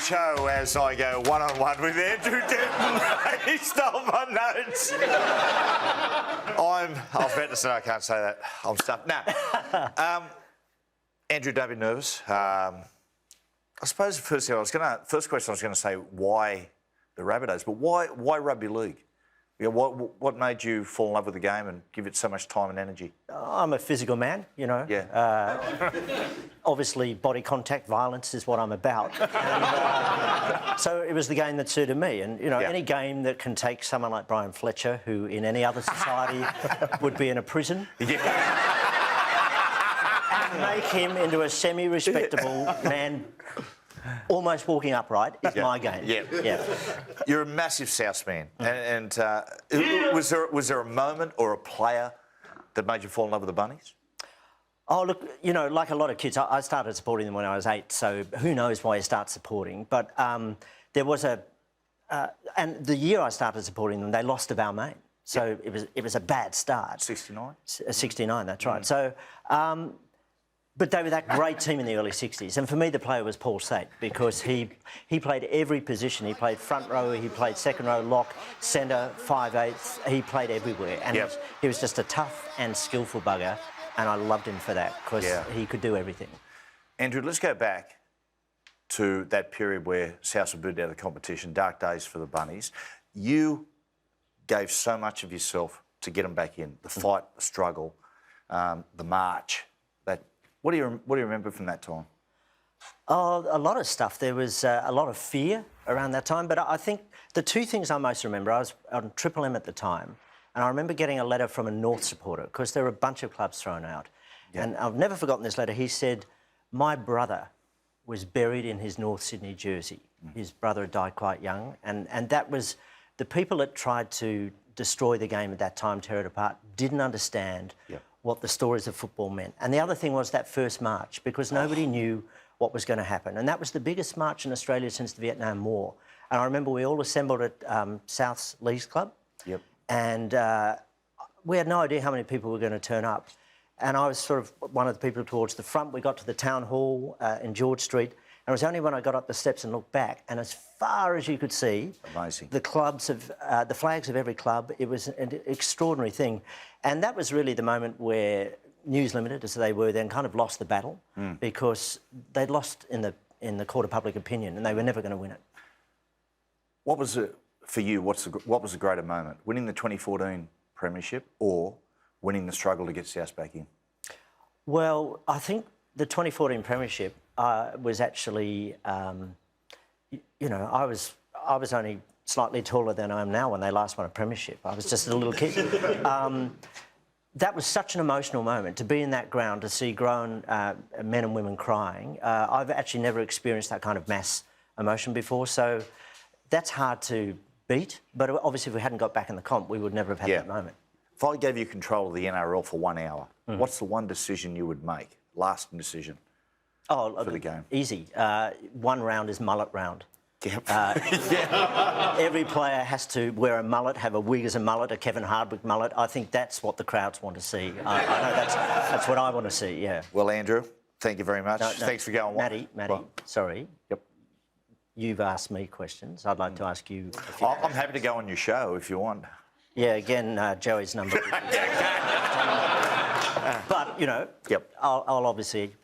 show as I go one-on-one with Andrew Denton. He stole my notes. I was about to say I can't say that. I'm stuffed. No. Andrew, don't be nervous. I suppose first question I was going to say why the Rabbitohs, but why rugby league? You know, what made you fall in love with the game and give it so much time and energy? I'm a physical man, you know. Yeah. Obviously, body contact, violence is what I'm about. And, so it was the game that suited me. And, you know, any game that can take someone like Brian Fletcher, who in any other society would be in a prison, and make him into a semi-respectable man, almost walking upright, is my game. Yeah. You're a massive South man. And was there a moment or a player that made you fall in love with the Bunnies? Oh, look, you know, like a lot of kids, I started supporting them when I was 8, so who knows why you start supporting. But there was and the year I started supporting them, they lost to Balmain. So it was a bad start. 69? 69, that's right. So, but they were that great team in the early 60s. And for me, the player was Paul Sate, because he played every position. He played front row, he played second row, lock, centre, 5/8. He played everywhere. And he was just a tough and skillful bugger. And I loved him for that, because he could do everything. Andrew, let's go back to that period where South were booted out of the competition, dark days for the Bunnies. You gave so much of yourself to get them back in. The fight, the struggle, the march. What do you remember from that time? Oh, a lot of stuff. There was a lot of fear around that time. But I think the two things I most remember, I was on Triple M at the time, and I remember getting a letter from a North supporter, because there were a bunch of clubs thrown out. And I've never forgotten this letter. He said, my brother was buried in his North Sydney jersey. His brother had died quite young. And that was... The people that tried to destroy the game at that time, tear it apart, didn't understand what the stories of football meant. And the other thing was that first march, because nobody knew what was going to happen. And that was the biggest march in Australia since the Vietnam War. And I remember we all assembled at South's Leagues Club. And we had no idea how many people were going to turn up. And I was sort of one of the people towards the front. We got to the town hall in George Street. And it was only when I got up the steps and looked back, and as far as you could see, the clubs of the flags of every club. It was an extraordinary thing, and that was really the moment where News Limited, as they were then, kind of lost the battle, because they'd lost in the court of public opinion, and they were never going to win it. What was it for you? What was the greater moment? Winning the 2014 premiership, or winning the struggle to get South back in? Well, I think the 2014 premiership was actually, you know, I was only slightly taller than I am now when they last won a premiership. I was just a little kid. That was such an emotional moment, to be in that ground, to see grown men and women crying. I've actually never experienced that kind of mass emotion before, so that's hard to beat. But obviously, if we hadn't got back in the comp, we would never have had that moment. If I gave you control of the NRL for 1 hour, what's the one decision you would make? Lasting decision. For the game. Easy. One round is mullet round. Yep. Every player has to wear a mullet, have a wig as a mullet, a Kevin Hardwick mullet. I think that's what the crowds want to see. I know that's what I want to see, yeah. Well, Andrew, thank you very much. Thanks for going. Matty, sorry. Yep. You've asked me questions. I'd like to ask you a few. I'm happy to go on your show if you want. Yeah, again, Joey's number. But, you know, I'll obviously...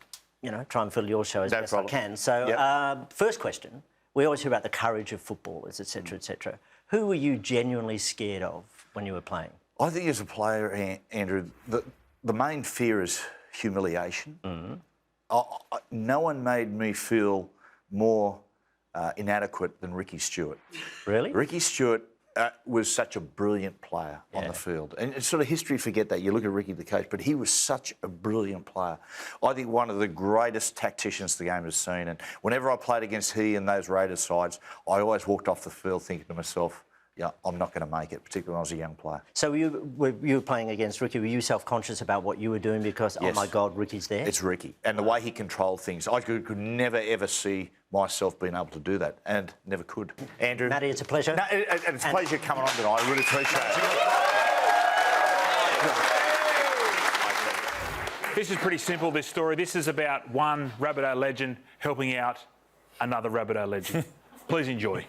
you know, try and fill your show as best I can. So, first question, we always hear about the courage of footballers, etc., etc. Who were you genuinely scared of when you were playing? I think as a player, Andrew, the main fear is humiliation. No one made me feel more inadequate than Ricky Stewart. Really? Ricky Stewart was such a brilliant player on the field. And it's sort of history, forget that. You look at Ricky the coach, but he was such a brilliant player. I think one of the greatest tacticians the game has seen. And whenever I played against he and those Raiders sides, I always walked off the field thinking to myself, yeah, I'm not going to make it, particularly when I was a young player. So you were playing against Ricky. Were you self-conscious about what you were doing because, oh, my God, Ricky's there? It's Ricky. And the way he controlled things, I could never, ever see myself being able to do that, and never could. Andrew? Matty, it's a pleasure. No, it's a pleasure coming on tonight. I really appreciate it. This is pretty simple, this story. This is about one Rabbitoh legend helping out another Rabbitoh legend. Please enjoy.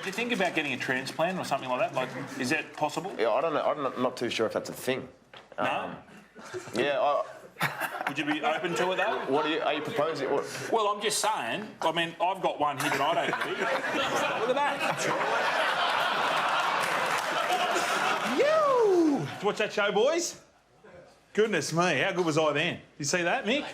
Do you think about getting a transplant or something like that? Like, is that possible? Yeah, I don't know. I'm not too sure if that's a thing. No? Yeah. Would you be open to it, though? What are you proposing? What? Well, I'm just saying. I mean, I've got one here that I don't need. Look at that. You! Watch that show, boys. Goodness me, how good was I then? You see that, Mick?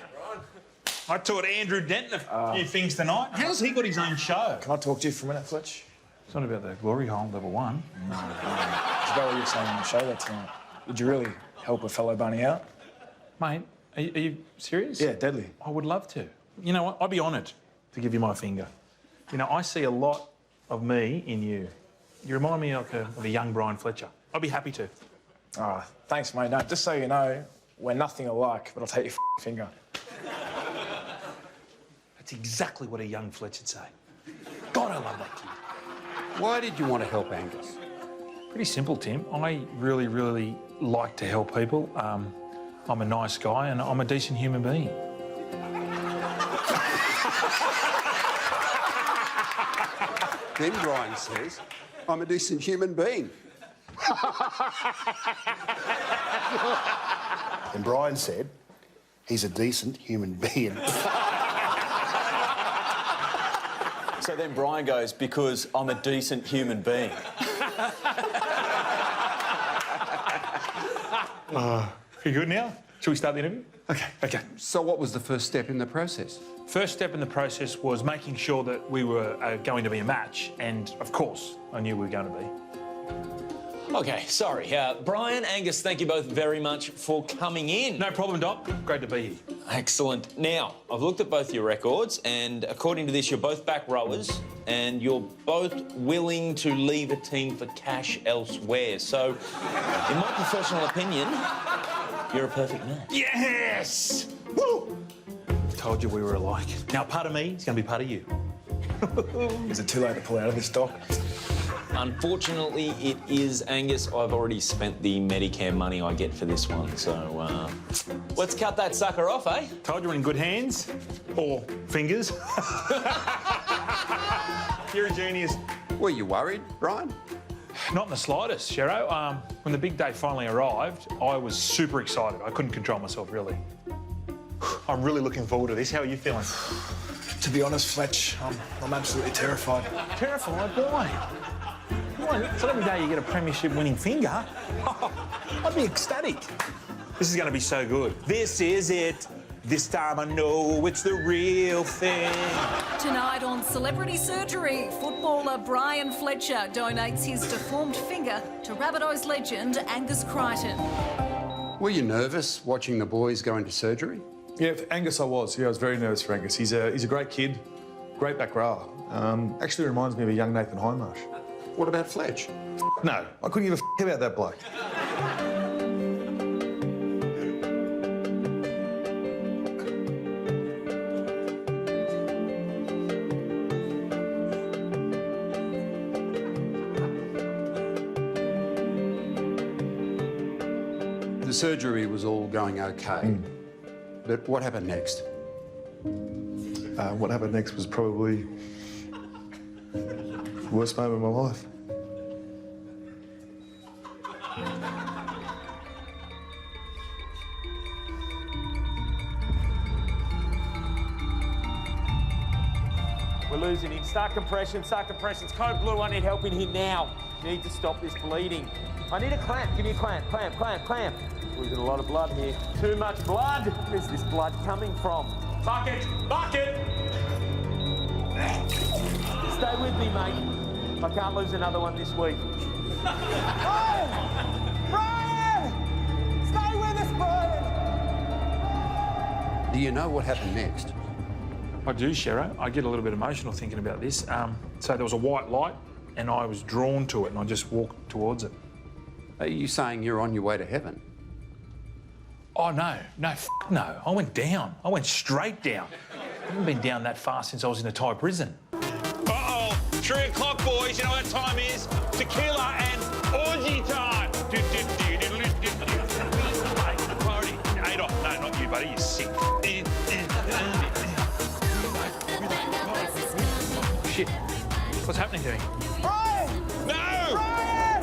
I taught Andrew Denton a few things tonight. How's he got his own show? Can I talk to you for a minute, Fletch? It's not about the glory hole, level 1. It's about what you were saying on the show that tonight. Did you really help a fellow bunny out? Mate, are you serious? Yeah, deadly. I would love to. You know what? I'd be honoured to give you my finger. You know, I see a lot of me in you. You remind me of a young Brian Fletcher. I'd be happy to. Oh, thanks, mate. No, just so you know, we're nothing alike, but I'll take your finger. That's exactly what a young Fletcher'd say. God, I love that kid. Why did you want to help Angus? Pretty simple, Tim. I really, really like to help people. I'm a nice guy and I'm a decent human being. Then Brian says, I'm a decent human being. And Brian said, he's a decent human being. So then Brian goes, because I'm a decent human being. You good now? Shall we start the interview? Okay. So what was the first step in the process? First step in the process was making sure that we were going to be a match, and of course, I knew we were going to be. OK, sorry. Brian, Angus, thank you both very much for coming in. No problem, Doc. Great to be here. Excellent. Now, I've looked at both your records, and according to this, you're both back rowers, and you're both willing to leave a team for cash elsewhere. So, in my professional opinion, you're a perfect match. Yes! Woo! Told you we were alike. Now, part of me is going to be part of you. Is it too late to pull out of this, Doc? Unfortunately, it is, Angus. I've already spent the Medicare money I get for this one, so let's cut that sucker off, eh? Told you we're in good hands. Or fingers. You're a genius. Were you worried, Brian? Not in the slightest, Shero. When the big day finally arrived, I was super excited. I couldn't control myself, really. I'm really looking forward to this. How are you feeling? To be honest, Fletch, I'm absolutely terrified. Terrified? Why? It's not every day you get a premiership-winning finger. I'd be ecstatic. This is going to be so good. This is it. This time I know it's the real thing. Tonight on Celebrity Surgery, footballer Brian Fletcher donates his deformed finger to Rabbitohs legend Angus Crichton. Were you nervous watching the boys go into surgery? Yeah, for Angus I was. Yeah, I was very nervous for Angus. He's a great kid, great back rower. Actually reminds me of a young Nathan Hindmarsh. What about Fletch? No, I couldn't give a about that bloke. The surgery was all going okay. But what happened next? What happened next was probably the worst moment of my life. We're losing him. Start compression, It's code blue. I need help in here now. Need to stop this bleeding. I need a clamp. Give me a clamp. Clamp. We've got a lot of blood here. Too much blood. Where's this blood coming from? Bucket! Stay with me, mate. I can't lose another one this week. Brian! Stay with us, Brian! Do you know what happened next? I do, Shero. I get a little bit emotional thinking about this. So there was a white light and I was drawn to it and I just walked towards it. Are you saying you're on your way to heaven? Oh, no, no. I went down. I went straight down. I haven't been down that far since I was in a Thai prison. Uh-oh, 3 o'clock, boys. You know what time is? Tequila and orgy time. Party. Adolf. No, not you, buddy. You're sick. Shit. What's happening to me? Brian! No! Brian!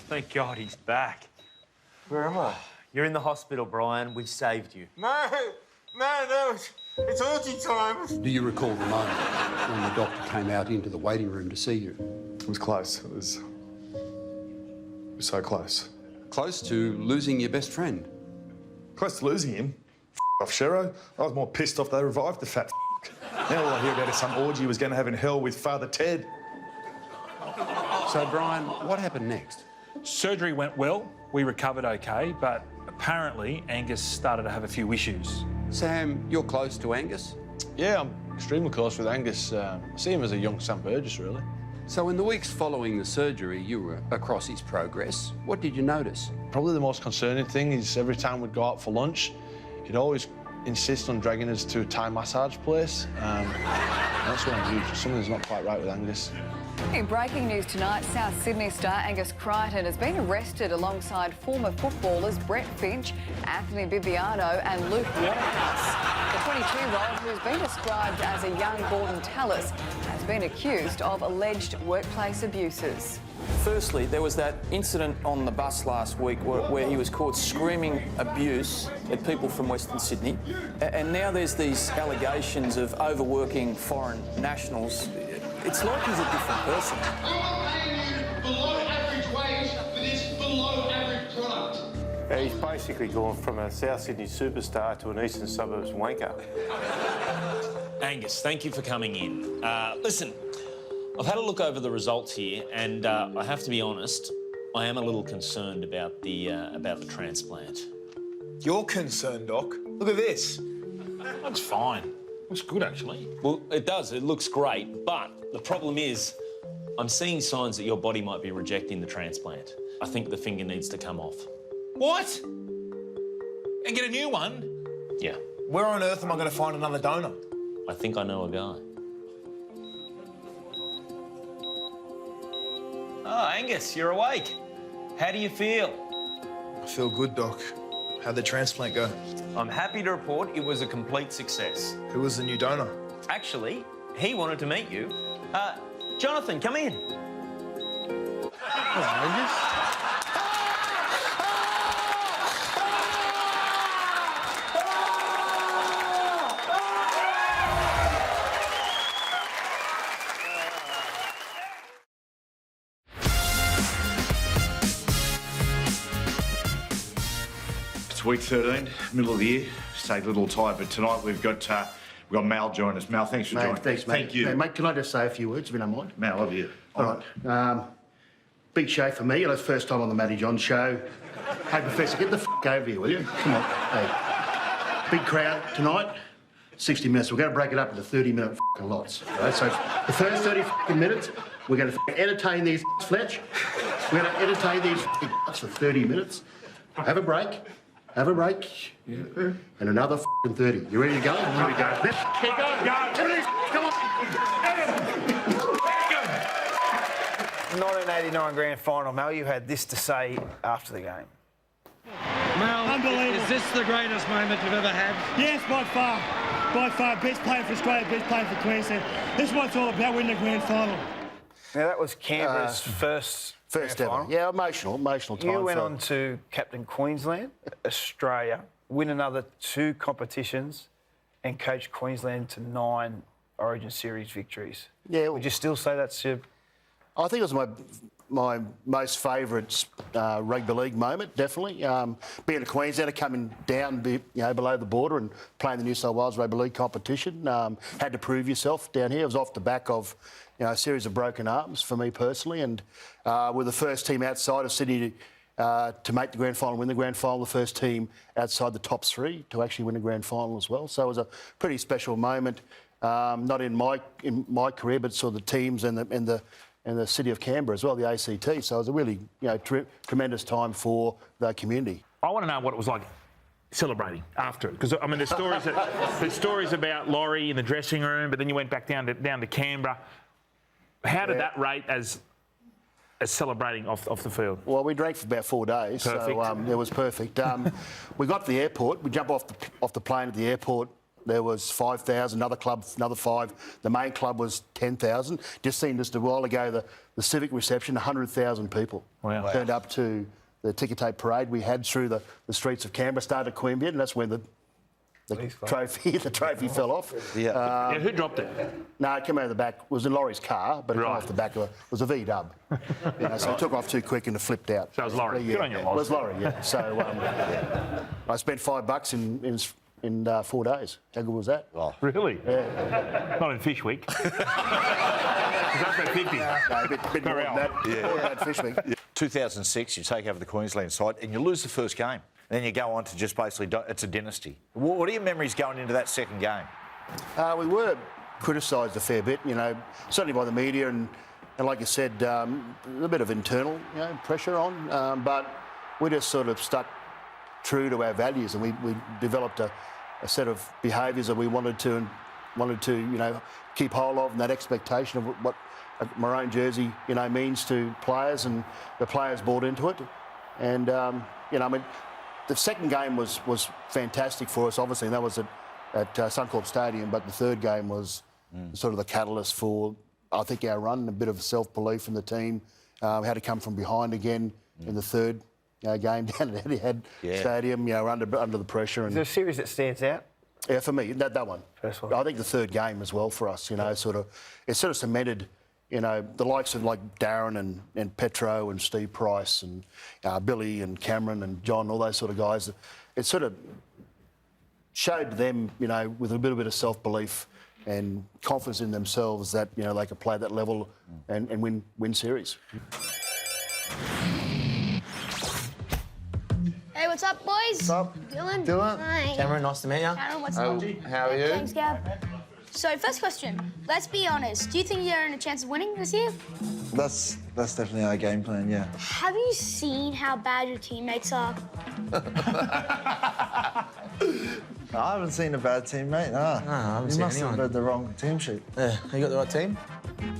Thank God he's back. Where am I? You're in the hospital, Brian. We saved you. No, it's orgy time. Do you recall the moment when the doctor came out into the waiting room to see you? It was close. It was so close. Close to losing your best friend. Close to losing him. Off Shero. I was more pissed off they revived the fat. Now all I hear about is some orgy he was going to have in hell with Father Ted. So, Brian, what happened next? Surgery went well. We recovered okay, but apparently Angus started to have a few issues. Sam, you're close to Angus? Yeah, I'm extremely close with Angus. I see him as a young Sam Burgess, really. So in the weeks following the surgery, you were across his progress. What did you notice? Probably the most concerning thing is every time we'd go out for lunch, he'd always insist on dragging us to a Thai massage place. That's when I knew something's not quite right with Angus. In breaking news tonight, South Sydney star Angus Crichton has been arrested alongside former footballers Brett Finch, Anthony Bibiano and Luke Waterhouse. The 22-year-old, who's been described as a young Gordon Tallis, has been accused of alleged workplace abuses. Firstly, there was that incident on the bus last week where he was caught screaming abuse at people from Western Sydney. And now there's these allegations of overworking foreign nationals. It's like he's a different person. Below average wage for this below average product. He's basically gone from a South Sydney superstar to an eastern suburbs wanker. Angus, thank you for coming in. Listen, I've had a look over the results here, and I have to be honest, I am a little concerned about the transplant. You're concerned, Doc. Look at this. That's fine. Looks good, actually. Well, it does. It looks great, but the problem is I'm seeing signs that your body might be rejecting the transplant. I think the finger needs to come off. What? And get a new one? Yeah. Where on earth am I going to find another donor? I think I know a guy. Oh, Angus, you're awake. How do you feel? I feel good, Doc. How'd the transplant go? I'm happy to report it was a complete success. Who was the new donor? Actually, he wanted to meet you. Jonathan, come in. Hello, Angus. It's week 13, middle of the year. Stay a little tired, but tonight we've got Mal join us. Mal, thanks for joining. Thanks, mate. Thank you. Hey, mate, can I just say a few words, if you don't mind? Mal, over you. All right. Big show for me. It's first time on the Matty John show. Hey, Professor, get the over here, will you? Come on. Hey. Big crowd tonight. 60 minutes. We're going to break it up into 30-minute lots. Right? So the first 30 minutes, we're going to entertain these Fletch. We're going to entertain these lots for 30 minutes. Have a break. Have a break. Yeah. And another 30. You ready to go? Ready to go. Keep going. Come on. 1989 grand final, Mel, you had this to say after the game. Mel, unbelievable. Is this the greatest moment you've ever had? Yes, by far. By far. Best player for Australia, best player for Queensland. This is what it's all about, winning the grand final. Now, that was Canberra's first ever. final. Yeah, emotional time. You went on to captain Queensland, Australia, win another 2 competitions and coach Queensland to 9 Origin Series victories. Yeah. Would you still say that's your... I think it was my my most favourite rugby league moment, definitely. Being a Queenslander, coming down below the border and playing the New South Wales Rugby League competition, had to prove yourself down here. It was off the back of a series of broken arms for me personally, and we're the first team outside of Sydney to make the grand final, win the grand final, the first team outside the top 3 to actually win the grand final as well. So it was a pretty special moment, not in my career, but sort of the teams and the city of Canberra as well, the ACT. So it was a really tremendous time for the community. I want to know what it was like celebrating after it, because I mean, there's stories about Laurie in the dressing room, but then you went back down to Canberra. How did that rate as celebrating off the field? Well, we drank for about 4 days, perfect. So it was perfect. We got to the airport. We jumped off the plane at the airport. There was 5,000, another club, another 5. The main club was 10,000. Just seen just a while ago, the civic reception, 100,000 people turned up to the ticker tape parade we had through the streets of Canberra. Started at Queanbeyan, and that's when the trophy fell off. Yeah. Who dropped it? No, it came out of the back. It was in Laurie's car, but it came off the back of it. It was a V-dub. So it took off too quick and it flipped out. So it was Laurie. Good on you, It was Laurie, yeah. So I spent $5 in 4 days. How good was that? Oh. Really? Yeah. Not in Fish Week. That's about 50. No, a bit more than that. Yeah. More than Fish Week. 2006, you take over the Queensland side and you lose the first game. And then you go on to just basically, it's a dynasty. What are your memories going into that second game? We were criticised a fair bit, certainly by the media and like you said, a bit of internal pressure on, but we just sort of stuck true to our values, and we developed a set of behaviours that we wanted to keep hold of, and that expectation of what a maroon jersey means to players, and the players bought into it. And the second game was fantastic for us, obviously, and that was at Suncorp Stadium, but the third game was sort of the catalyst for, I think, our run, a bit of self-belief in the team. We had to come from behind again in the third game down at Etihad Stadium, under the pressure. Is there a series that stands out? Yeah, for me, that one. First one. I think the third game as well for us, it sort of cemented, the likes of like Darren and Petro and Steve Price and Billy and Cameron and John, all those sort of guys. It sort of showed them, with a little bit of self-belief and confidence in themselves that, they could play that level and win series. Hey, what's up, boys? What's up? Dylan. Hi. Cameron, nice to meet you. Cameron, what's up? How are you? Thanks, Gab. So, first question. Let's be honest. Do you think you're in a chance of winning this year? That's definitely our game plan, yeah. Have you seen how bad your teammates are? I haven't seen a bad teammate, no. I haven't seen anyone. You must have read the wrong team sheet. Yeah, you got the right team?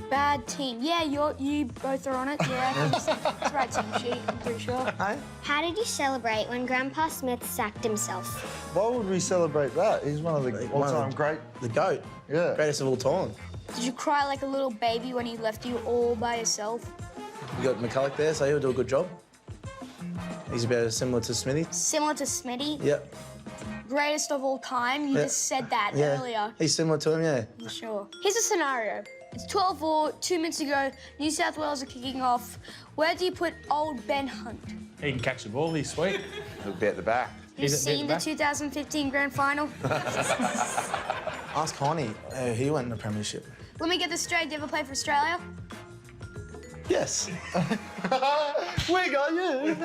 Bad team. Yeah, you both are on it. Yeah, I think it's the right team sheet, I'm pretty sure. Hey? How did you celebrate when Grandpa Smith sacked himself? Why would we celebrate that? He's one of the all-time great... The GOAT. Yeah. Greatest of all time. Did you cry like a little baby when he left you all by yourself? You got McCulloch there, so he'll do a good job. He's about similar to Smithy. Similar to Smitty? Yep. Greatest of all time? You just said that earlier. He's similar to him, yeah. You sure? Here's a scenario. It's 12-4, 2 minutes ago. New South Wales are kicking off. Where do you put old Ben Hunt? He can catch the ball, he's sweet. He'll be at the back. You've seen the 2015 Grand Final? Ask Connie. He went in the premiership. Let me get this straight. Did you ever play for Australia? Yes. We got you.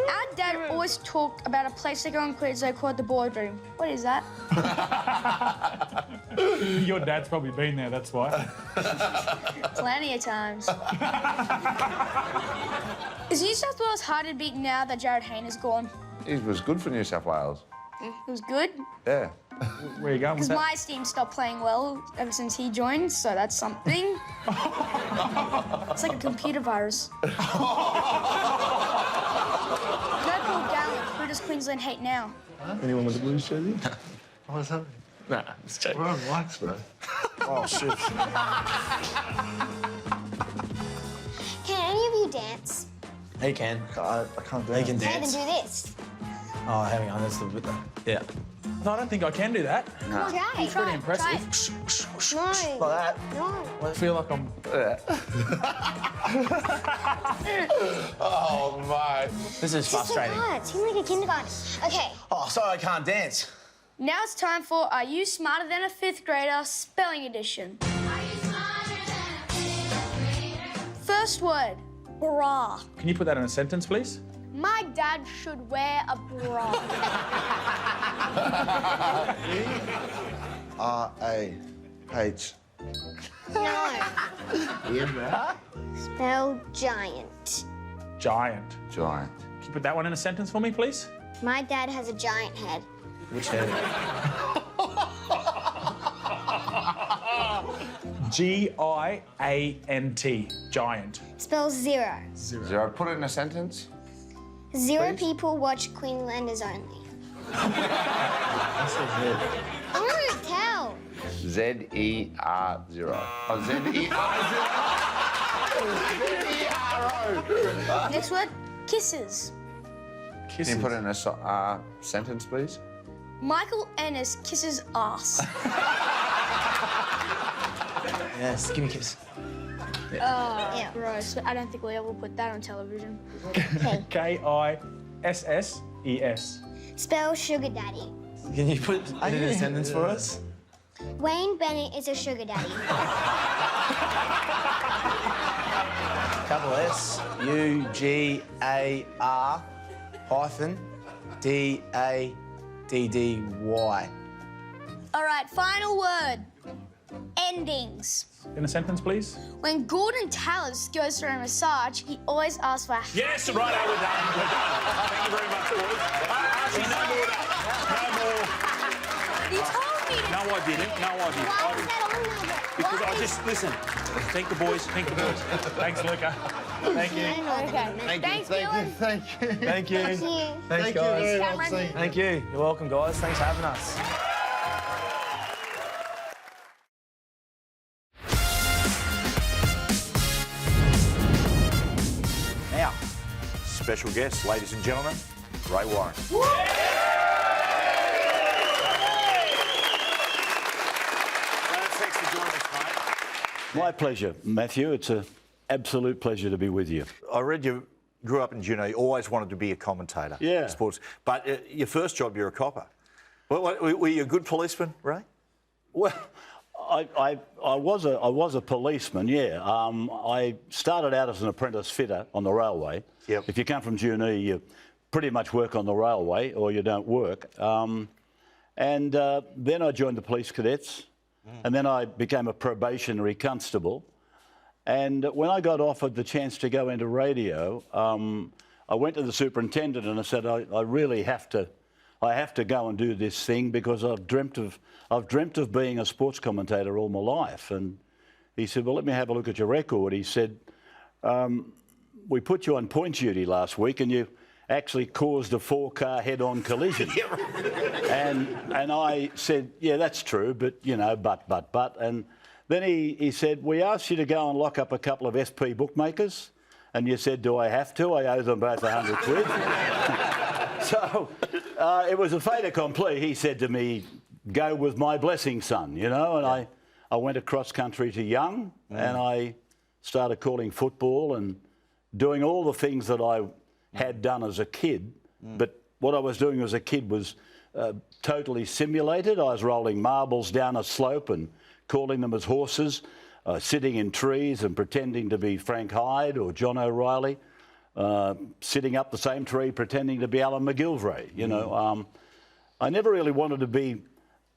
Our dad always talked about a place to go in Queensland called the Boardroom. What is that? Your dad's probably been there, that's why. Plenty of times. Is New South Wales harder to beat now that Jared Hayne is gone? He was good for New South Wales. It was good. Yeah. Where are you going with Because that? my team stopped playing well ever since he joined, so that's something. It's like a computer virus. No Paul Gallen. Who does Queensland hate now? Anyone with the Blues jersey? What's happening? Nah, it's joking. We're on likes, bro. Oh, shit. Can any of you dance? He can. I can't do He can Okay, then dance. do this. Oh, hang on, that's the bit there. Yeah. I don't think I can do that. No. It's pretty impressive. No. Like that. No. I feel like I'm... Oh, mate. This is frustrating. It's like a kindergarten. Okay. Oh, sorry, I can't dance. Now it's time for Are You Smarter Than a Fifth Grader Spelling Edition. First word, bra. Can you put that in a sentence, please? My dad should wear a bra. R-A-H. No. Yeah. Spell giant. Giant. Giant. Can you put that one in a sentence for me, please? My dad has a giant head. Which head? G-I-A-N-T. Giant. Spell zero. Zero. Put it in a sentence. Zero people watch Queenslanders only. I want to tell. Z-E-R-0. Oh, Z-E-R-0. Next word, kisses. Can you put it in a sentence, please? Michael Ennis kisses ass. Yes, give me a kiss. Yeah, gross. I don't think we'll ever put that on television. K-I-S-S-E-S. Spell sugar daddy. Can you put it in a sentence for us? Wayne Bennett is a sugar daddy. Capital S, U-G-A-R hyphen D-A-D-D-Y. All right, final word. Endings. In a sentence, please. When Gordon Tallis goes for a massage, he always asks for a Yes, right, we're done. We're done. Thank you very much, boys. No more. No more. You told me to. No, I didn't. No, I didn't. Why was that on there? Because I just, listen, thank the boys, thank the boys. Thanks, Luca. Thank you. Okay. Thanks, Dylan. Thank you. Thank you. Thank you. Thanks, guys. Cameron. Thank you. You're welcome, guys. Thanks for having us. Now, special guest, ladies and gentlemen, Ray Warren. Thanks for joining us, mate. My pleasure, Matthew. It's an absolute pleasure to be with you. I read you grew up in Juno. You always wanted to be a commentator. Yeah. In sports. But your first job, you're a copper. Were you a good policeman, Ray? Well, I was a policeman, yeah. I started out as an apprentice fitter on the railway. Yep. If you come from Juno, you pretty much work on the railway or you don't work. Then I joined the police cadets, and then I became a probationary constable. And when I got offered the chance to go into radio, I went to the superintendent and I said, I really have to go and do this thing because I've dreamt of being a sports commentator all my life. And he said, well, let me have a look at your record. He said, we put you on point duty last week and you actually caused a 4-car head-on collision. And I said, yeah, that's true, but, you know, but. And then he said, we asked you to go and lock up a couple of SP bookmakers. And you said, do I have to? I owe them both 100 quid. So it was a fait accompli. He said to me, go with my blessing, son, you know. And I went across country to Young and I started calling football and doing all the things that I had done as a kid. But what I was doing as a kid was totally simulated. I was rolling marbles down a slope and calling them as horses, sitting in trees and pretending to be Frank Hyde or John O'Reilly, sitting up the same tree pretending to be Alan McGilvray. You know, I never really wanted to be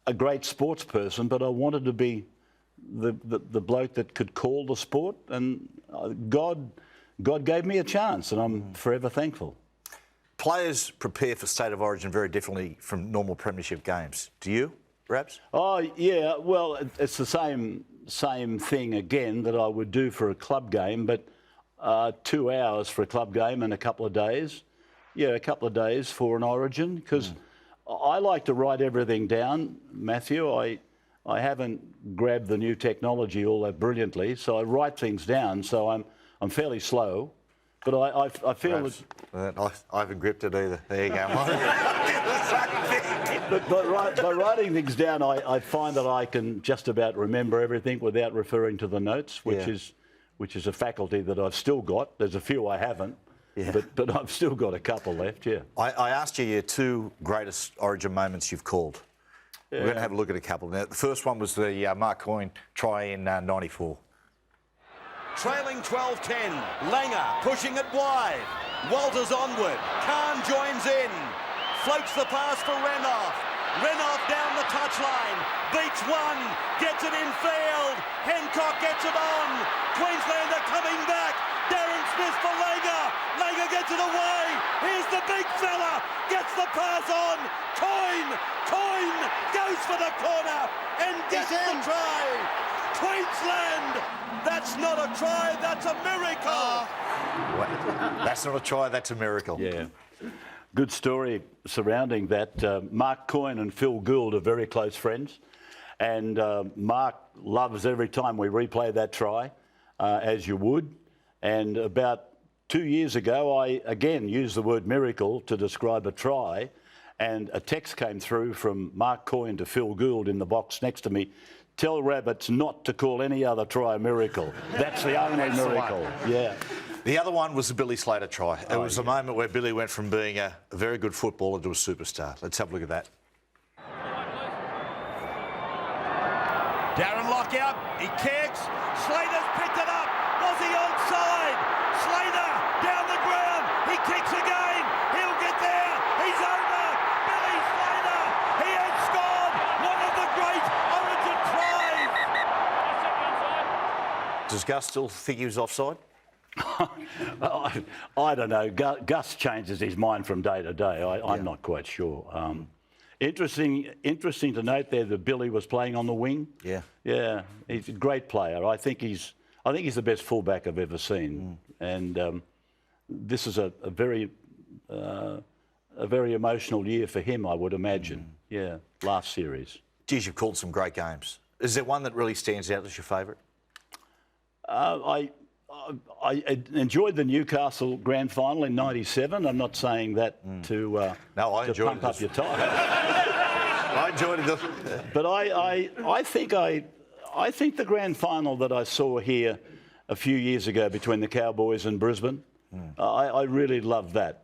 a great sports person, but I wanted to be the bloke that could call the sport, and God gave me a chance, and I'm forever thankful. Players prepare for State of Origin very differently from normal premiership games. Do you, Raps? Oh, yeah. Well, it's the same thing again that I would do for a club game, but 2 hours for a club game and a couple of days. Yeah, a couple of days for an Origin, because I like to write everything down, Matthew. I haven't grabbed the new technology all that brilliantly, so I write things down, so I'm fairly slow. But I feel that... I haven't gripped it either. There you go. But by writing things down, I find that I can just about remember everything without referring to the notes, which is a faculty that I've still got. There's a few I haven't, but I've still got a couple left, yeah. I asked you your two greatest Origin moments you've called. Yeah. We're going to have a look at a couple. Now, the first one was the Mark Coyne try in '94. Trailing 12-10. Langer pushing it wide. Walters onward. Khan joins in. Floats the pass for Renoff. Renoff down the touchline. Beats one. Gets it in field. Hancock gets it on. Queenslander coming back. Darren Smith for Langer. Langer gets it away. Here's the big fella. Gets the pass on. Coyne goes for the corner and gets the try. Queensland. That's not a try. That's a miracle. That's not a try. That's a miracle. Yeah. Good story surrounding that. Mark Coyne and Phil Gould are very close friends. And Mark loves every time we replay that try, as you would. And about 2 years ago, I again used the word miracle to describe a try. And a text came through from Mark Coyne to Phil Gould in the box next to me. Tell Rabbits not to call any other try a miracle. That's the only miracle. Yeah. The other one was the Billy Slater try. It was a moment where Billy went from being a very good footballer to a superstar. Let's have a look at that. Darren Lockout, he kicks. Slater's picked it up. Was he onside? Slater down the ground. He kicks again. He'll get there. He's over. Billy Slater. He has scored one of the great Origin tries. Does Gus still think he was offside? I don't know. Gus changes his mind from day to day. I'm not quite sure. Interesting to note there that Billy was playing on the wing. Yeah. Yeah, he's a great player. I think he's the best fullback I've ever seen. And this is a very emotional year for him, I would imagine. Yeah, last series. Geez, you've called some great games. Is there one that really stands out as your favourite? I enjoyed the Newcastle Grand Final in '97. I'm not saying that to pump up your tyre. I enjoyed it. But I think the Grand Final that I saw here a few years ago between the Cowboys and Brisbane, I really loved that.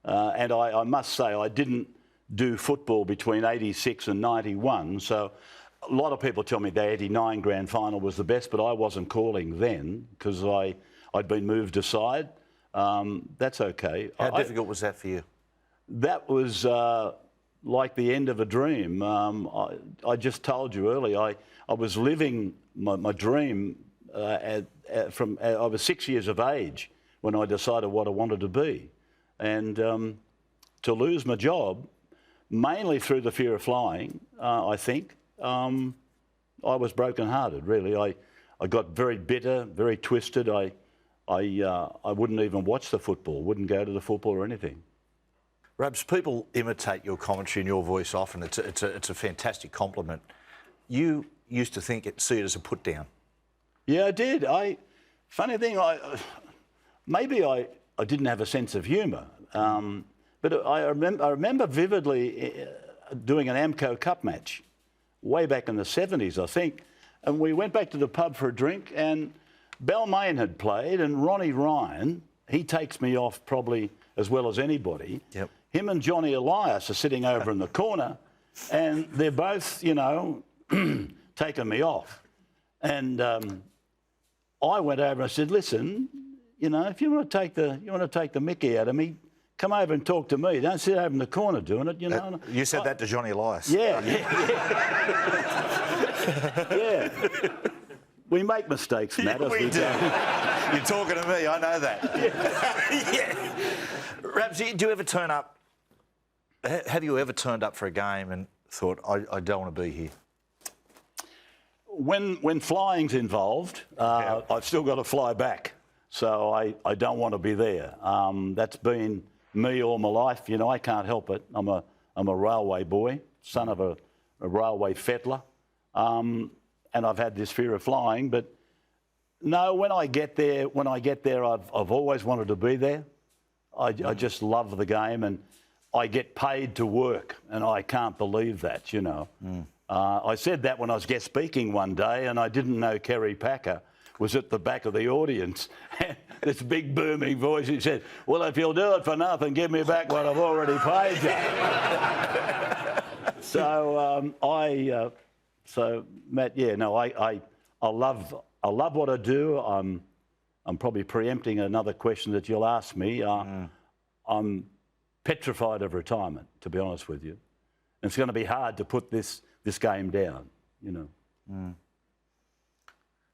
And I must say I didn't do football between '86 and '91, so. A lot of people tell me the '89 Grand Final was the best, but I wasn't calling then because I'd been moved aside. That's okay. How difficult was that for you? That was like the end of a dream. I just told you earlier, I was living my dream I was 6 years of age when I decided what I wanted to be. And to lose my job, mainly through the fear of flying, I think, I was broken-hearted, really. I got very bitter, very twisted. I wouldn't even watch the football, wouldn't go to the football or anything. Rabs, people imitate your commentary and your voice often. It's a fantastic compliment. You used to see it as a put-down. Yeah, I did. Funny thing, maybe I didn't have a sense of humour, but I remember vividly doing an Amco Cup match way back in the 70s, I think, and we went back to the pub for a drink, and Balmain had played, and Ronnie Ryan, he takes me off probably as well as anybody. Yep. Him and Johnny Elias are sitting over in the corner, and they're both, taking me off. And I went over and I said, listen, if you want to take the mickey out of me, come over and talk to me. Don't sit over in the corner doing it, You said that to Johnny Elias. Yeah. Yeah. We make mistakes, Matt. Yeah, we do. You're talking to me, I know that. Yeah. Rabs, do you ever turn up? Have you ever turned up for a game and thought, I don't want to be here? When flying's involved, I've still got to fly back. So I don't want to be there. That's been me all my life. I can't help it. I'm a railway boy, son of a railway fettler. And I've had this fear of flying, but no, when I get there, I've always wanted to be there. I just love the game, and I get paid to work, and I can't believe that, you know. I said that when I was guest speaking one day, and I didn't know Kerry Packer was at the back of the audience. This big booming voice, he said, well, if you'll do it for nothing, give me back what I've already paid you. So, Matt, yeah, no, I love what I do. I'm probably preempting another question that you'll ask me. I'm petrified of retirement, to be honest with you. And it's going to be hard to put this game down, you know.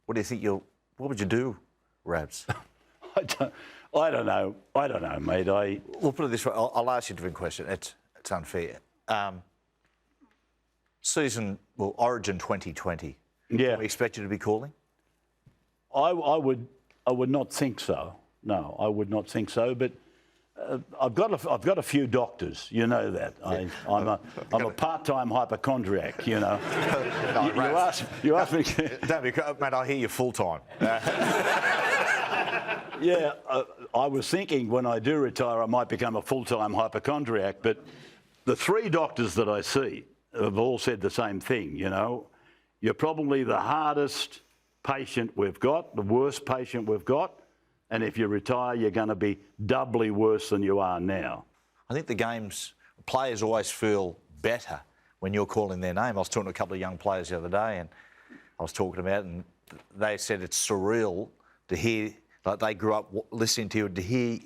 What do you think what would you do, Rabs? I don't know, mate. We'll put it this way. I'll ask you a different question. It's unfair. Origin 2020. Yeah. Can we expect you to be calling? I would not think so. No, I would not think so. But I've got a few doctors. You know that. I'm a part-time hypochondriac. You know. You ask me. Mate, I hear you full-time. Yeah, I was thinking when I do retire, I might become a full-time hypochondriac. But the 3 doctors that I see have all said the same thing. You know, you're probably the hardest patient we've got, the worst patient we've got. And if you retire, you're going to be doubly worse than you are now. I think players always feel better when you're calling their name. I was talking to a couple of young players the other day, and I was talking about it, and they said it's surreal to hear, like they grew up listening to you, to hear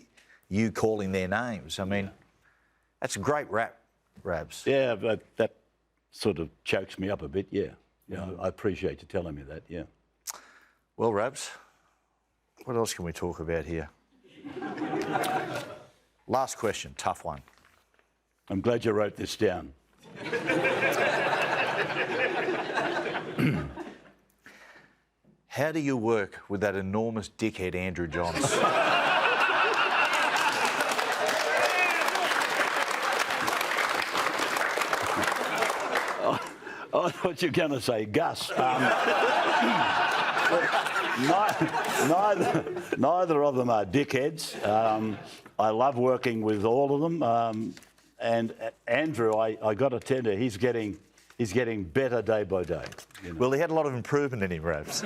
you calling their names. I mean, that's a great rap, Rabs. Yeah, but that sort of chokes me up a bit, yeah. Yeah, I appreciate you telling me that, yeah. Well, Rabs, what else can we talk about here? Last question, tough one. I'm glad you wrote this down. How do you work with that enormous dickhead, Andrew Johns? I thought you were going to say Gus. Neither of them are dickheads. I love working with all of them. And Andrew, I got to tell you, he's getting better day by day. You know? Well, he had a lot of improvement in him, Rabs.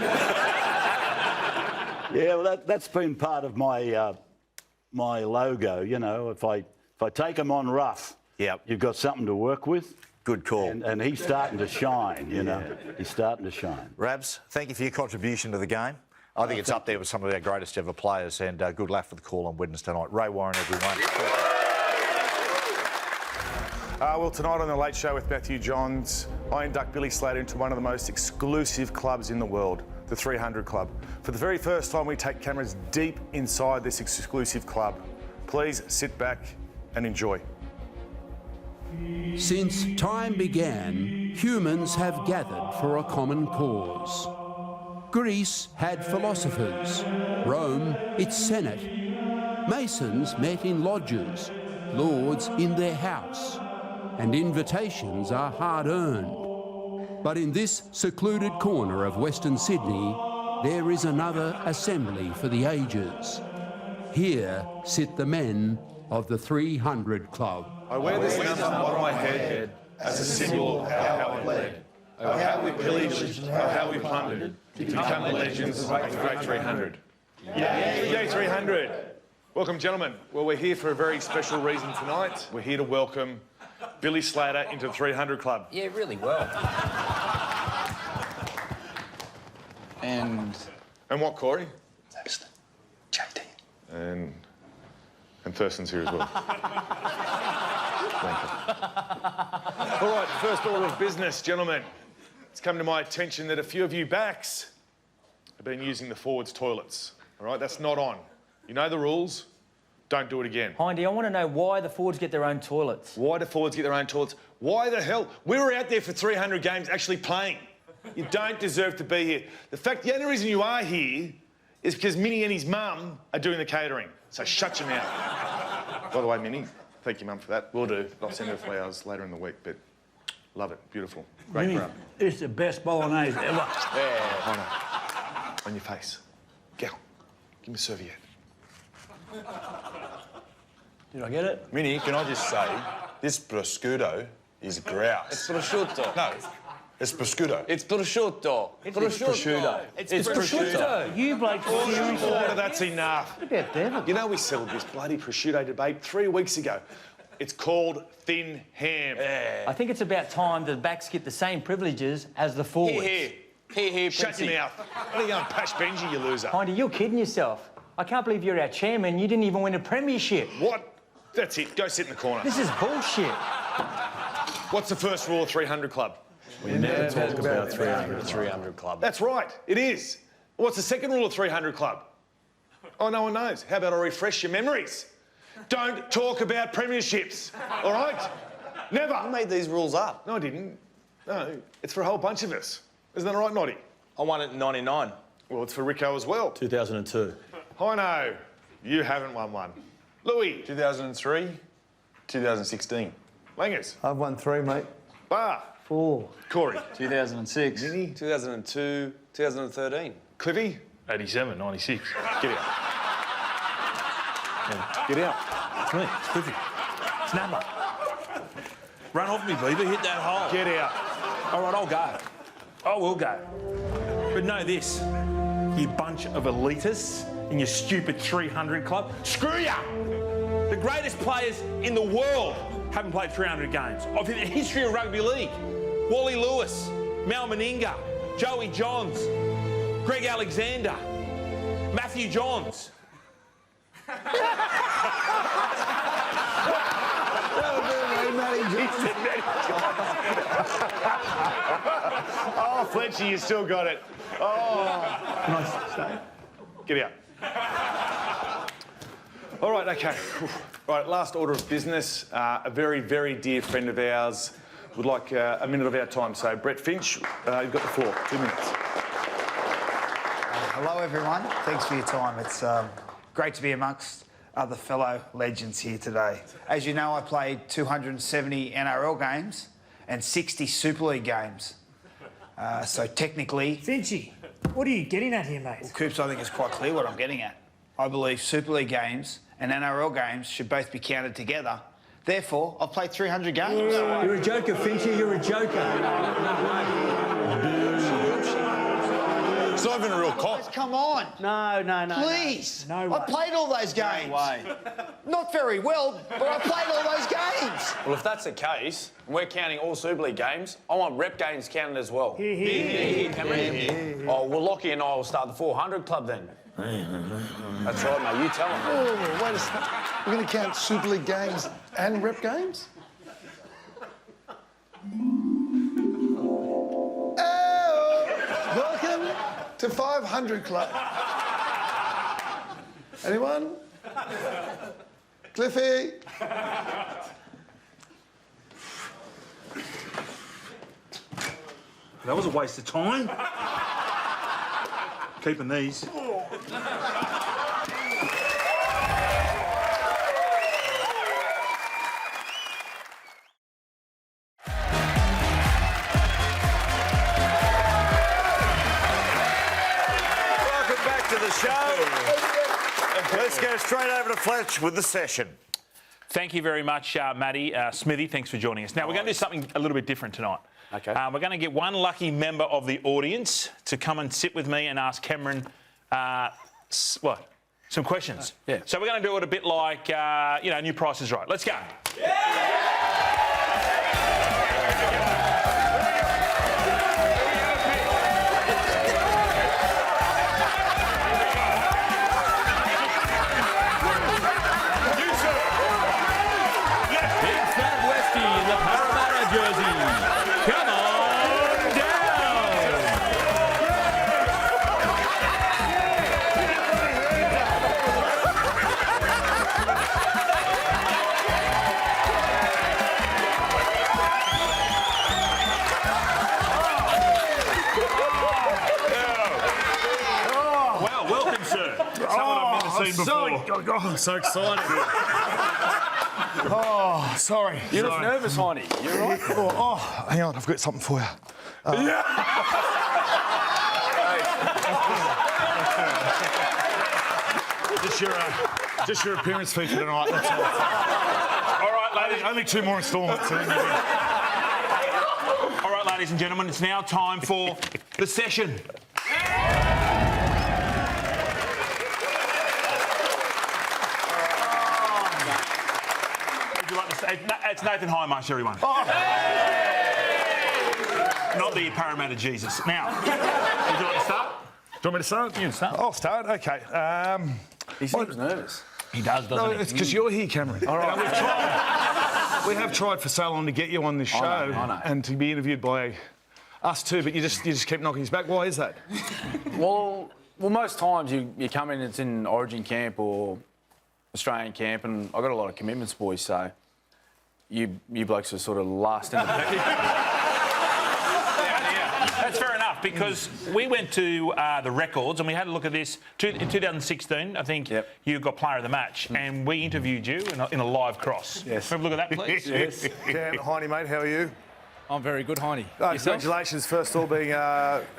Yeah, well, that's been part of my my logo. You know, if I take him on rough, you've got something to work with. Good call. And he's starting to shine, you know. He's starting to shine. Rabs, thank you for your contribution to the game. I think it's up there with some of our greatest ever players, and good luck for the call on Wednesday night. Ray Warren, everyone. Well, tonight on The Late Show with Matthew Johns, I induct Billy Slater into one of the most exclusive clubs in the world, the 300 Club. For the very first time, we take cameras deep inside this exclusive club. Please sit back and enjoy. Since time began, humans have gathered for a common cause. Greece had philosophers, Rome its senate. Masons met in lodges, lords in their house, and invitations are hard-earned. But in this secluded corner of Western Sydney, there is another assembly for the ages. Here sit the men of the 300 Club. I wear this number on my head as a symbol of how we led, of how we pillaged, of how we plundered, to become the legends of the Great 300. Yay 300! Welcome, gentlemen. Well, we're here for a very special reason tonight. We're here to welcome Billy Slater into the 300 Club. Yeah, really well. And what, Corey? Thurston. JD. And Thurston's here as well. All right, first order of business, gentlemen. It's come to my attention that a few of you backs have been using the forwards' toilets. All right, that's not on. You know the rules. Don't do it again. Hindy, I want to know why the forwards get their own toilets. Why do forwards get their own toilets? Why the hell? We were out there for 300 games actually playing. You don't deserve to be here. The only reason you are here is because Minnie and his mum are doing the catering. So shut your mouth. By the way, Minnie, thank you, Mum, for that. Will do. I'll send her flowers later in the week, but love it. Beautiful. Great grub. It's the best bolognese ever. Yeah, on your face. Go. Give me a serviette. Did I get it? Minnie, can I just say, this prosciutto is grouse. It's prosciutto. No, it's prosciutto. It's prosciutto. It's prosciutto. It's prosciutto. You blokes seriously. Order, that's enough. What about Devon? You know, we settled this bloody prosciutto debate 3 weeks ago. It's called thin ham. I think it's about time the backs get the same privileges as the forwards. Here, Shut your mouth. What are you going, Pash Benji, you loser? Hindy, you're kidding yourself. I can't believe you're our chairman. You didn't even win a premiership. What? That's it. Go sit in the corner. This is bullshit. What's the first rule of 300 Club? We never talk about 300 Club. That's right. It is. What's the second rule of 300 Club? Oh, no one knows. How about I refresh your memories? Don't talk about premierships, all right? Never. I made these rules up. No, I didn't. No, it's for a whole bunch of us. Isn't that right, Noddy? I won it in 99. Well, it's for Rico as well. 2002. I know. You haven't won one. Louis. 2003, 2016. Langers. I've won 3, mate. Bar. 4. Corey. 2006. Minnie. 2002, 2013. Cliffy. 87, 96. Get out. Get out. Come here, Cliffy. Snapper. Run off me, Beaver. Hit that hole. Get out. All right, I'll go. I will go. But know this, you bunch of elitists in your stupid 300 club. Screw ya! The greatest players in the world haven't played 300 games. Of the history of rugby league. Wally Lewis, Mal Meninga, Joey Johns, Greg Alexander, Matthew Johns. Oh, Fletcher, you still got it. Oh. Can I stay? Get out. All right, okay. Right, last order of business. A very, very dear friend of ours would like a minute of our time. So, Brett Finch, you've got the floor. 2 minutes. Hello, everyone. Thanks for your time. It's great to be amongst other fellow legends here today. As you know, I played 270 NRL games and 60 Super League games. So technically... Finchy, what are you getting at here, mate? Well, Coops, I think it's quite clear what I'm getting at. I believe Super League games and NRL games should both be counted together. Therefore, I've played 300 games. You're a joker, Finchy. You're a joker. It's not even a real cock. Come on. No. Please. No way. I played all those games. No way. Not very well, but I played all those games. Well, if that's the case, and we're counting all Super League games, I want rep games counted as well. Here. Oh, well, Lockie and I will start the 400 Club then. That's right, mate. You tell them. Oh, wait a second. We're going to count Super League games and rep games? Welcome to 500 Club. Anyone? Cliffy? That was a waste of time. Keeping these. Welcome back to the show. Let's go straight over to Fletch with the session. Thank you very much, Matty. Smithy, thanks for joining us. Now, we're going to do something a little bit different tonight. Okay. We're going to get one lucky member of the audience to come and sit with me and ask Cameron, some questions. Yeah. So we're going to do it a bit like, New Price is Right. Let's go. Oh, I'm so excited. Oh, sorry. You look nervous, Hindy. You all right? Hang on, I've got something for you. Just your appearance fee for tonight. That's all. All right, ladies. Only 2 more instalments. All right, ladies and gentlemen, it's now time for the session. Would you like to say? It's Nathan Highmarsh, everyone. Not the Parramatta Jesus. Now, would you like to start? Do you want me to start? You can start. I'll start. Okay. He seems nervous. He does, doesn't No, he? it's because you're here, Cameron. All right. We have tried for so long to get you on this show I know. and to be interviewed by us too, but you just keep knocking us back. Why is that? Well, most times you come in, it's in Origin camp or Australian camp, and I've got a lot of commitments, boys, so you blokes are sort of last in the pack. That's fair enough, because we went to the records and we had a look at this. In 2016, I think you got player of the match, and we interviewed you in a live cross. Yes. Have a look at that, please. Yes. Cam, Heine, mate, how are you? I'm very good, Heine. Congratulations, first of all, being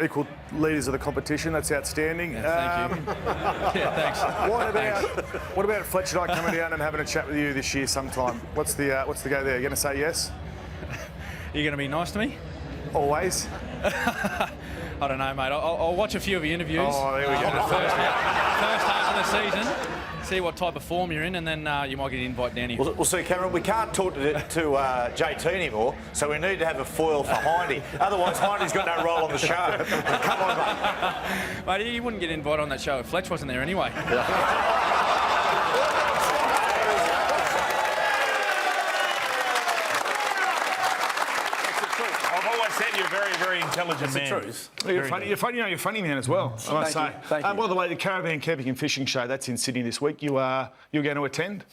equal leaders of the competition. That's outstanding. Yeah, thank you. Yeah, thanks. What about Fletcher and I coming down and having a chat with you this year sometime? What's the go there? You going to say yes? You're going to be nice to me? Always. I don't know, mate. I'll watch a few of your interviews. Oh, there we go. The first half of the season, see what type of form you're in, and then you might get an invite down here. Well, see, Cameron, we can't talk to JT anymore, so we need to have a foil for Hindy. Otherwise, Hindy's got no role on the show. Come on, mate. Mate, you wouldn't get invited on that show if Fletch wasn't there anyway. You're a very, very intelligent man. That's the truth. You're a funny man as well, I must say. Thank you. By the way, the Caravan Camping and Fishing Show, that's in Sydney this week. You're going to attend?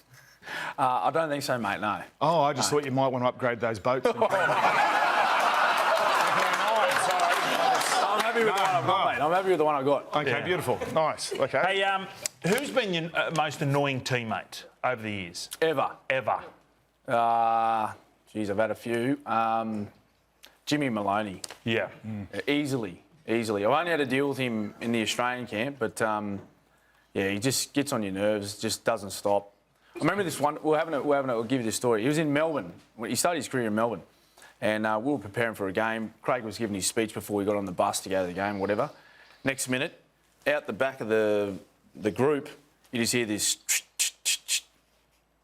I don't think so, mate, no. Oh, I just thought you might want to upgrade those boats. I'm happy with the one I've got, mate. I'm happy with the one I've got. Okay, beautiful. Nice. Okay. Hey, who's been your most annoying teammate over the years? Ever. Geez, I've had a few. Jimmy Maloney. Yeah. Easily. I've only had to deal with him in the Australian camp, but he just gets on your nerves, just doesn't stop. I remember this one, I'll give you this story. He was in Melbourne. He started his career in Melbourne, and we were preparing for a game. Craig was giving his speech before we got on the bus to go to the game, whatever. Next minute, out the back of the group, you just hear this.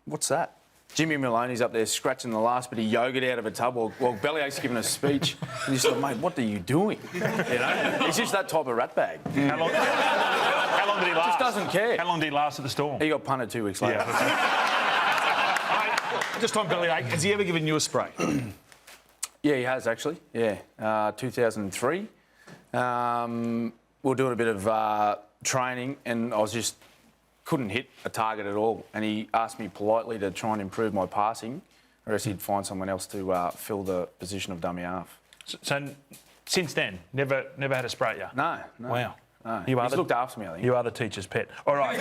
What's that? Jimmy Maloney's up there scratching the last bit of yogurt out of a tub while Bellyache's giving a speech. And he's like, mate, what are you doing? You know? He's just that type of ratbag. How long did he last? Just doesn't care. How long did he last at the Storm? He got punted 2 weeks later. Just on Bellyache, has he ever given you a spray? Yeah, he has, actually. Yeah. 2003. We were doing a bit of training, and I couldn't hit a target at all, and he asked me politely to try and improve my passing, or else he'd find someone else to fill the position of dummy half. So since then, never had a spray at you? No. Wow. No. He's looked after me, I think. You are the teacher's pet. All right.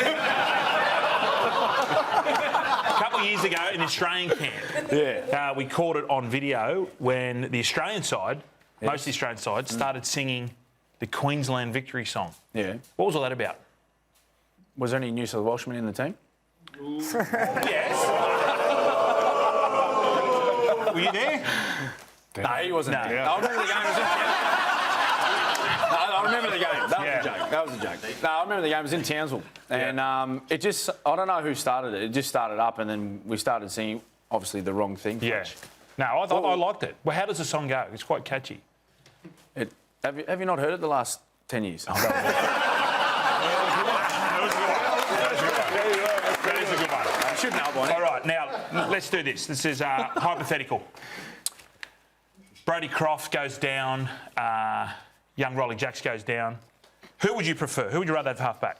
A couple of years ago in the Australian camp, we caught it on video when the Australian side, most of the Australian side, started singing the Queensland victory song. Yeah. What was all that about? Was there any New South Welshmen in the team? Yes. Were you there? No, he wasn't there. I remember the game. I remember the game. That was a joke. No, I remember the game. It was in Townsville. And I don't know who started it. It just started up, and then we started singing, obviously, the wrong thing. Yeah. No, I liked it. Well, how does the song go? It's quite catchy. Have you not heard it the last 10 years? Should know by now. All right, now, let's do this. This is hypothetical. Brodie Croft goes down, young Rolly Jacks goes down. Who would you prefer? Who would you rather have half-back?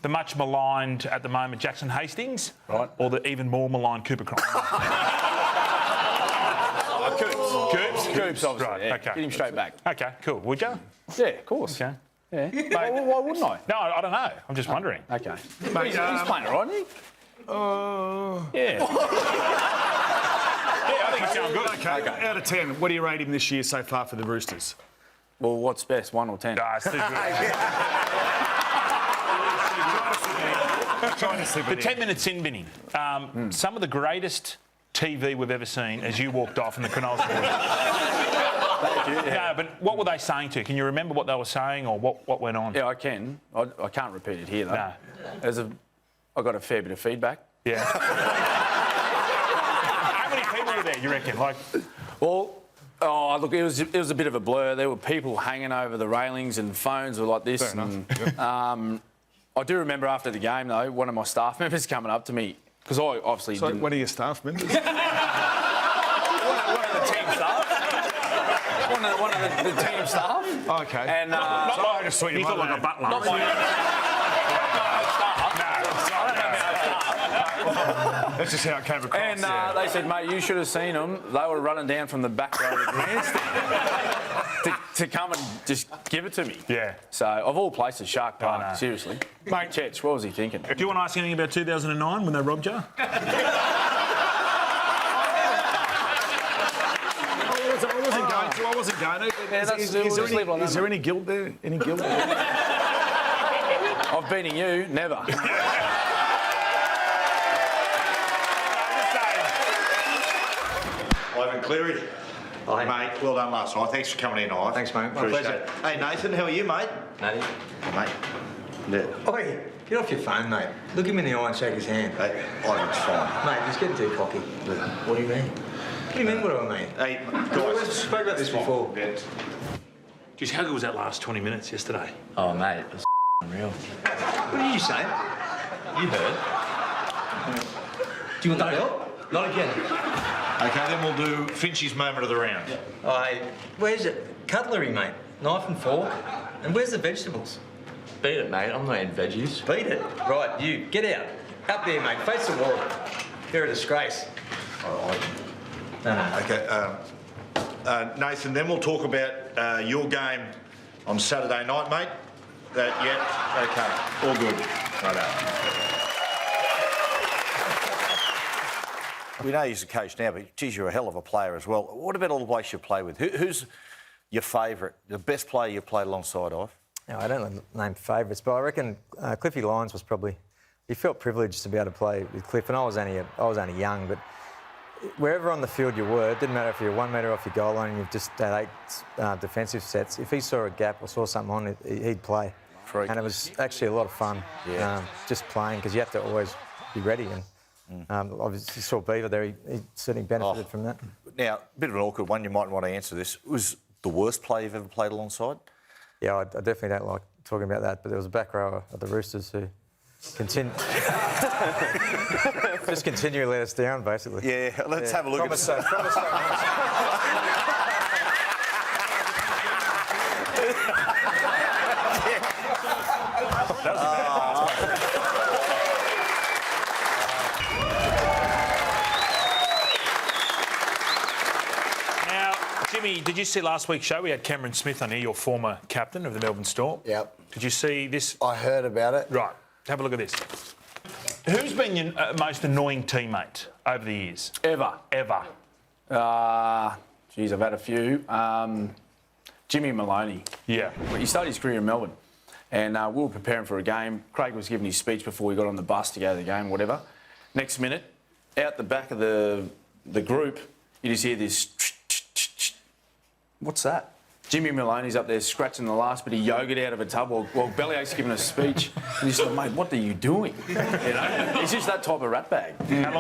The much maligned at the moment Jackson Hastings, right, or the even more maligned Cooper Cronk? Coops, obviously. Right, yeah. okay. Get him straight back. Okay, cool. Would you? Yeah, of course. Okay. Yeah. Why wouldn't I? No, I don't know. I'm just wondering. Okay. Mate, he's playing all right, isn't he? Yeah. I think he's going good. Okay. Out of 10, what do you rate him this year so far for the Roosters? Well, what's best, 1 or 10? It's too good. Trying to slip it 10 minutes in, Vinny. Some of the greatest TV we've ever seen as you walked off in the Cronulla Sports. No, but what were they saying to you? Can you remember what they were saying or what went on? Yeah, I can. I can't repeat it here, though. No. I got a fair bit of feedback. Yeah. How many people were there, you reckon? Well, look, it was a bit of a blur. There were people hanging over the railings and phones were like this. Fair enough. And, I do remember after the game, though, one of my staff members coming up to me, because I obviously didn't... one of your staff members? one of the team staff. One of the team staff. Okay. And, not like a sweet. You look like a butler. Not my That's just how it came across. And they said, mate, you should have seen them. They were running down from the back row of the grandstand to come and just give it to me. Yeah. So, of all places, Shark Park, seriously. Mate, Chetch, what was he thinking? Do you want to ask anything about 2009 when they robbed you? I wasn't going to. Is there any guilt there? Any guilt? I've beaten you, never. Ivan Cleary. Mate, well done last night. Thanks for coming in, Ivan. Thanks, mate. My Appreciate pleasure. it. Hey, Nathan, how are you, mate? Matty. Mate. Yeah. Oi, get off your phone, mate. Look him in the eye and shake his hand. Hey, Ivan's fine. Mate, he's getting too cocky. What do you mean? What do you mean, what do I mean? Hey, We've spoke about this before. Geez, how good was that last 20 minutes yesterday? Oh, mate, it was unreal. What did you say? You heard. Do you want that help? Not again. Okay, then we'll do Finchie's moment of the round. Oh, hey, where's it? Cutlery, mate. Knife and fork. And where's the vegetables? Beat it, mate. I'm not eating veggies. Beat it? Right, you. Get out. Up there, mate. Face the wall. You're a disgrace. No. Okay, Nathan, then we'll talk about your game on Saturday night, mate. Okay, all good. Righto. We know he's a coach now, but geez, you're a hell of a player as well. What about all the blokes you play with? Who's your favourite, the best player you've played alongside of? No, I don't name favourites, but I reckon Cliffy Lyons was probably... He felt privileged to be able to play with Cliff, and I was only young, but wherever on the field you were, it didn't matter if you were 1 metre off your goal line and you've just had 8 defensive sets. If he saw a gap or saw something on, he'd play. Freak. And it was actually a lot of fun, just playing, because you have to always be ready. And obviously, you saw Beaver there, he certainly benefited from that. Now, a bit of an awkward one, you might want to answer this. Was the worst player you've ever played alongside? Yeah, I definitely don't like talking about that, but there was a back rower at the Roosters who just continually let us down, basically. Yeah, let's have a look at it. Now, Jimmy, did you see last week's show? We had Cameron Smith on here, your former captain of the Melbourne Storm. Yep. Did you see this? I heard about it. Right. Have a look at this. Who's been your most annoying teammate over the years? Ever. Geez, I've had a few. Jimmy Maloney. Yeah. He started his career in Melbourne, and we were preparing for a game. Craig was giving his speech before we got on the bus to go to the game, whatever. Next minute, out the back of the group, you just hear this... What's that? Jimmy Maloney's up there scratching the last bit of yogurt out of a tub while Bellyache's giving a speech. And he's like, mate, what are you doing? You know? He's just that type of ratbag. How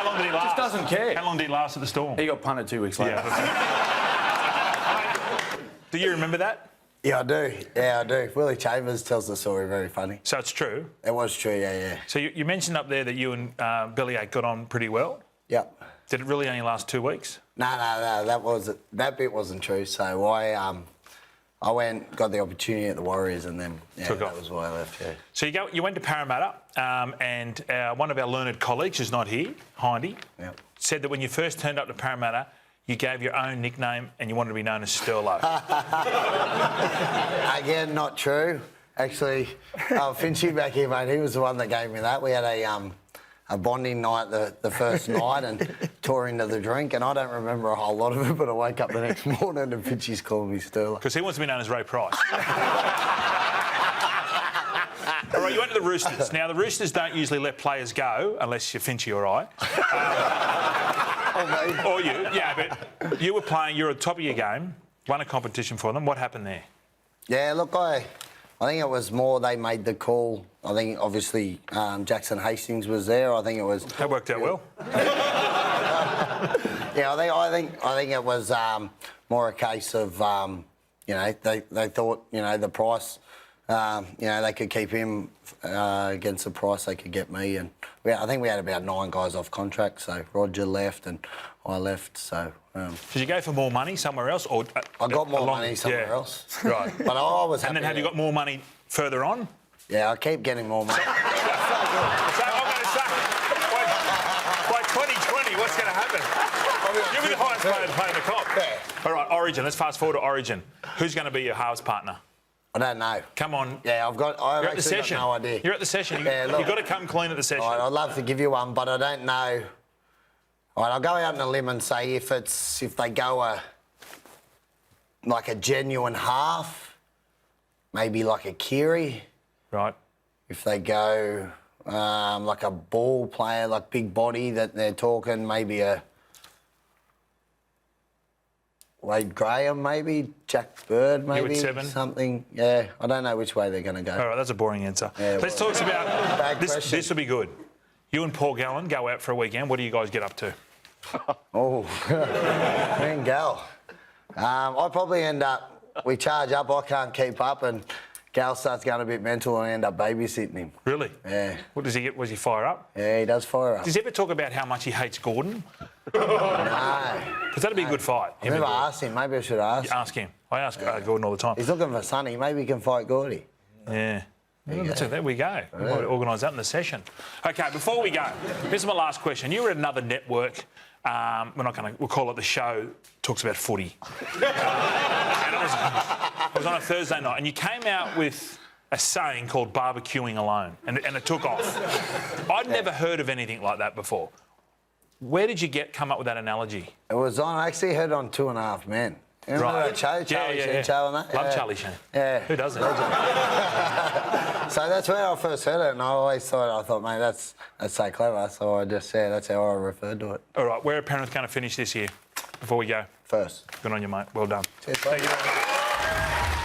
long did he last? Just doesn't care. How long did he last at the Storm? He got punted 2 weeks later. Yeah. Do you remember that? Yeah, I do. Yeah, I do. Willie Chambers tells the story very funny. So it's true? It was true, yeah. So you mentioned up there that you and Bellyache got on pretty well? Yep. Did it really only last 2 weeks? No, that bit wasn't true. So I went, got the opportunity at the Warriors, and then that was why I left. Yeah. So you went to Parramatta, and one of our learned colleagues, who's not here, Hindy, said that when you first turned up to Parramatta, you gave your own nickname and you wanted to be known as Sterlo. Again, not true. Actually, Finchie back here, mate, he was the one that gave me that. We had a bonding night the first night and tore into the drink, and I don't remember a whole lot of it, but I woke up the next morning and Finchie's calling me Sterlo. Because he wants to be known as Ray Price. right, you went to the Roosters. Now, the Roosters don't usually let players go unless you're Finchy or I. Or you, yeah, but you were playing, you were at the top of your game, won a competition for them. What happened there? Yeah, look, I think it was more they made the call. I think, obviously, Jackson Hastings was there. I think it was... That worked out well. Yeah, I think it was more a case of, you know, they thought, you know, the price, you know, they could keep him against the price they could get me. And I think we had about 9 guys off contract, so Roger left and I left, so... Did you go for more money somewhere else? Or I got more money somewhere else. Right. But I was happy. And then have you got more money further on? Yeah, I keep getting more money. So I'm going to say, by 2020, what's going to happen? You'll be the highest player to play in the comp. Yeah. All right, Origin. Let's fast forward to Origin. Who's going to be your halves partner? I don't know. Come on. Yeah, I've You're at the actually session. got no idea. You're at the session. Yeah, look, You've got to come clean at the session. All right, I'd love to give you one, but I don't know. All right, I'll go out on a limb and say if they go like a genuine half, maybe like a Kiri. Right. If they go like a ball player, like big body that they're talking, maybe a Wade Graham, maybe Jack Bird, maybe 7? something. Yeah, I don't know which way they're going to go. All right, that's a boring answer. Yeah, Let's talk about question. this will be good. You and Paul Gallen go out for a weekend. What do you guys get up to? Oh, me and Gal. I probably end up, we charge up, I can't keep up, and Gal starts going a bit mental and I end up babysitting him. Really? Yeah. What does he get? Was he fire up? Yeah, he does fire up. Does he ever talk about how much he hates Gordon? No. Because that'd be a good fight. I never asked him. Maybe I should ask. You ask him. I ask Gordon all the time. He's looking for Sonny. Maybe he can fight Gordy. Yeah. There we go. We might organise that in the session. OK, before we go, here's my last question. You were at another network. We'll call it the show, talks about footy. And it was on a Thursday night, and you came out with a saying called barbecuing alone, and it took off. I'd never heard of anything like that before. Where did you come up with that analogy? It was on, I actually heard on 2.5 Men. Remember that show, Charlie Sheen show and that? Love Charlie Sheen. Yeah. Who doesn't? So that's where I first heard it, and I thought, mate, that's so clever. So I just, that's how I referred to it. All right, where are Penrith going to finish this year before we go? First. Good on you, mate. Well done. Cheers, Thank you very much.